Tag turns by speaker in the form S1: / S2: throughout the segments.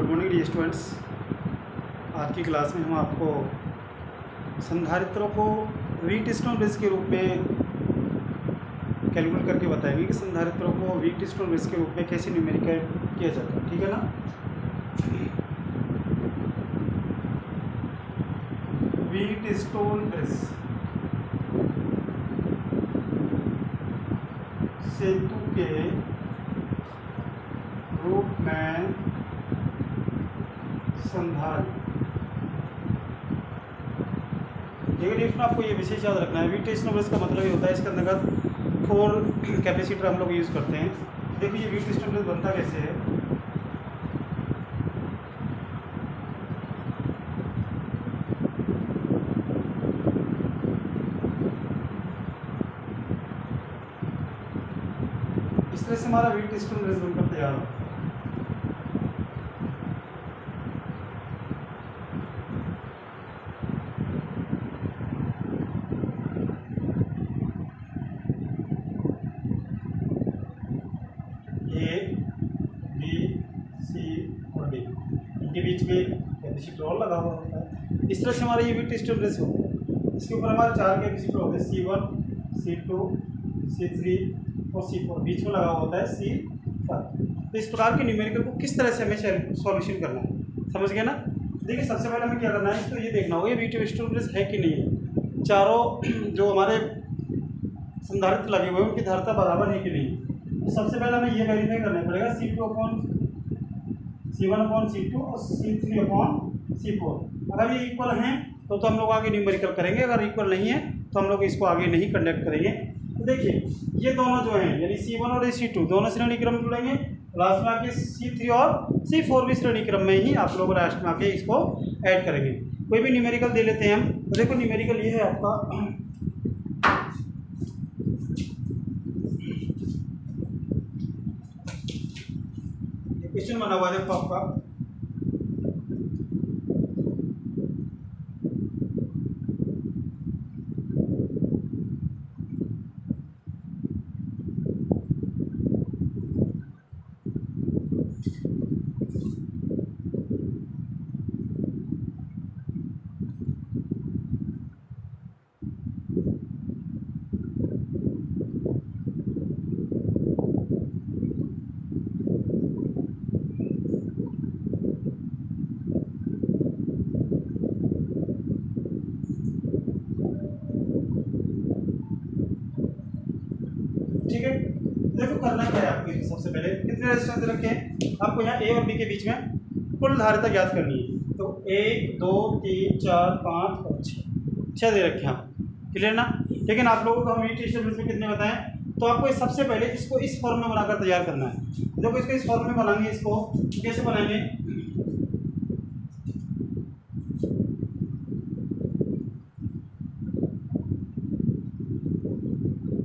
S1: Morning dear students. आज की class में हम आपको संधारित्रों को व्हीटस्टोन ब्रिज के रूप में कैलकुलेट करके बताएंगे कि संधारित्रों को व्हीटस्टोन ब्रिज के रूप में कैसे न्यूमेरिकल किया जाता है। ठीक है ना। व्हीटस्टोन ब्रिज सेतु के रूप में संधारित्र। लेकिन इसमें आपको ये विशेष याद रखना है, व्हीटस्टोन ब्रिज का मतलब ये होता है इसके अंतर्गत 4 कैपेसिटर हम लोग यूज़ करते हैं। देखिए ये व्हीटस्टोन ब्रिज बनता कैसे है। इस तरह से हमारा व्हीटस्टोन ब्रिज बनकर तैयार होता है। ए बी सी और डी, इनके बीच में कैपेसिटर और लगा हुआ होता है। इस तरह से हमारा ये व्हीटस्टोन ब्रिज होता है। इसके ऊपर हमारे 4 कैपेसिटर होते हैं, C1 C2 C3 और C4, बीच में लगा हुआ होता है C5। तो इस प्रकार के न्यूमेरिकल को किस तरह से हमें सॉल्यूशन करना है, समझ गए ना। देखिए सबसे पहले हमें क्या करना है, तो ये देखना होगा ये व्हीटस्टोन ब्रिज है कि नहीं है। चारों जो हमारे संधारित्र लगे हुए हैं उनकी धारिता बराबर है कि नहीं। तो सबसे पहले हमें ये वेरीफाई करना पड़ेगा C1/C2 और C3/C4। अगर ये इक्वल हैं तो हम लोग आगे न्यूमेरिकल करेंगे, अगर इक्वल नहीं है तो हम लोग इसको आगे नहीं कंडक्ट करेंगे। तो देखिए ये दोनों जो हैं यानी C1 और C2 दोनों श्रेणी क्रम में जुड़ेंगे, लास्ट में आके C3 और C4 भी श्रेणी क्रम में ही आप लोग लास्ट में आके इसको ऐड करेंगे। कोई भी न्यूमेरिकल दे लेते हैं हम। तो देखो न्यूमेरिकल ये है आपका क्वेश्चन बना हुआ है आपका ठीक है। देखो करना क्या है आपको, सबसे पहले कितने रेजिस्टेंस रखे हैं आपको यहाँ ए और बी के बीच में कुल धारिता ज्ञात करनी है। तो 1 2 3 4 5 और 6 दे रखे हैं आप, क्लियर ना। लेकिन आप लोगों को हम व्हीटस्टोन ब्रिज में कितने बताएं, तो आपको सबसे पहले इसको इस फॉर्म में बनाकर तैयार करना है। देखो इसको इस फॉर्म में बनाएंगे, इसको कैसे बनाएंगे,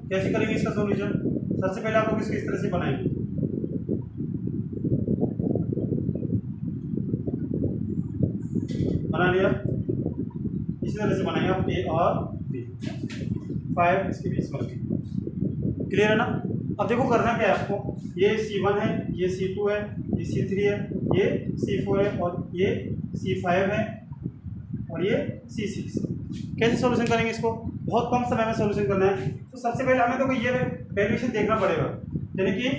S1: कैसे करेंगे इसका सॉल्यूशन। सबसे पहले आप लोग इसको इस तरह से बनाएंगे, बना लिया, इसी तरह से बनाएंगे आप ए और बी, 5 इसके बीच में, क्लियर है ना। अब देखो करना क्या है आपको, ये C1 है, ये C2 है, ये C3 है, ये C4 है और ये C5 है और ये C6। कैसे सॉल्यूशन करेंगे इसको, बहुत कम समय में सॉल्यूशन करना है। तो सबसे पहले हमें तो ये वैल्यूएशन देखना पड़ेगा, यानी कि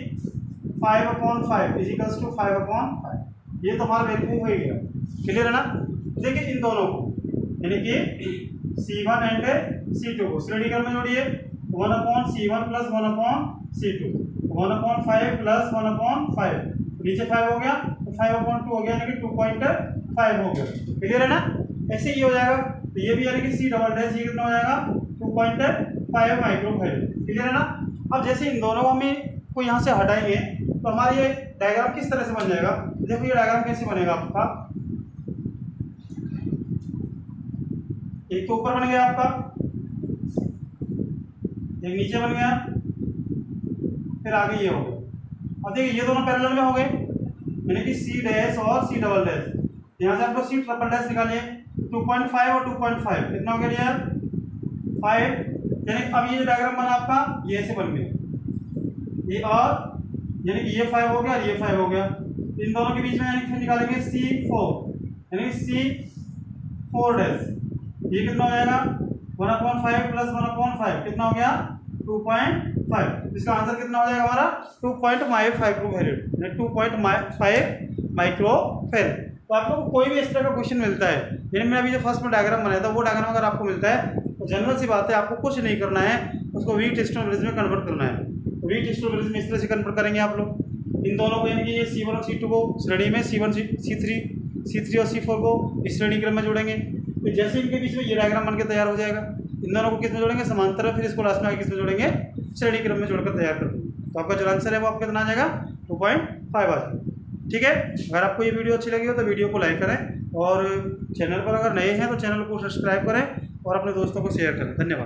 S1: 5/5 इजिकल्स टू 5/5, ये तो हमारा वेरीफाई हो गया, क्लियर है ना। देखिए इन दोनों को यानी कि C1 एंड C2 को श्रेणी क्रम में जोड़िए, 1/C1 + 1/C2, 1/5 + 1/5, नीचे 5 हो गया तो 5/2 हो गया, यानी कि 2.5 हो गया, क्लियर है ना। ऐसे ही हो जाएगा, तो ये भी यानी कि C डबल डैश ये कितना हो जाएगा 2.5 माइक्रोफैराड, क्लियर है ना। अब जैसे इन दोनों हमें को यहाँ से हटाएंगे तो हमारा ये डायग्राम किस तरह से बन जाएगा। देखो ये डायग्राम कैसे बनेगा आपका, एक तो ऊपर बन गया आपका, एक नीचे बन गया, फिर आगे ये हो गया। अब देखिए ये दोनों पैरेलल में हो गए, यानी कि C डैश और C डबल डैश, यहाँ से आपको C ट्रिपल डैश निकालिए, 2.5 और 2.5 कितना हो गया यार 5, यानी अब ये जो डायग्राम बना आपका ये ऐसे बन गया, ये और यानी कि ये 5 हो गया और ये 5 हो गया। इन दोनों के बीच में यानी फिर निकालेंगे C4 यानी C4 डैश, ये कितना हो जाएगा 1/5 प्लस 1/5 कितना हो गया 2.5। इसका आंसर कितना हो जाएगा हमारा 2.5 माइक्रोफैरेड यानी 2.5 माइक्रोफैरेड। तो आप लोग को कोई भी इस तरह का क्वेश्चन मिलता है, यानी मैं अभी जो फर्स्ट में डायग्राम बनाया था वो डायग्राम अगर आपको मिलता है तो जनरल सी बात है, आपको कुछ नहीं करना है, उसको वीट हिस्टोग्राम में कन्वर्ट करना है। तो वीट हिस्टोग्राम में इस तरह से कन्वर्ट करेंगे आप लोग। इन दोनों को यानी कि ये C1 और C2 को श्रेणी में C1 C3 और C4 को इस श्रेणी क्रम में जोड़ेंगे। तो जैसे इनके बीच में ये डायग्राम बन के तैयार हो जाएगा, इन दोनों को किस में जोड़ेंगे समांतर, फिर इसको लास्ट में आगे किस में जोड़ेंगे श्रेणी क्रम में जोड़कर तैयार कर देंगे। तो आपका जो आंसर है वो आपका कितना आ जाएगा 2.5 आ जाएगा। ठीक है, अगर आपको ये वीडियो अच्छी लगी हो तो वीडियो को लाइक करें और चैनल पर अगर नए हैं तो चैनल को सब्सक्राइब करें और अपने दोस्तों को शेयर करें। धन्यवाद।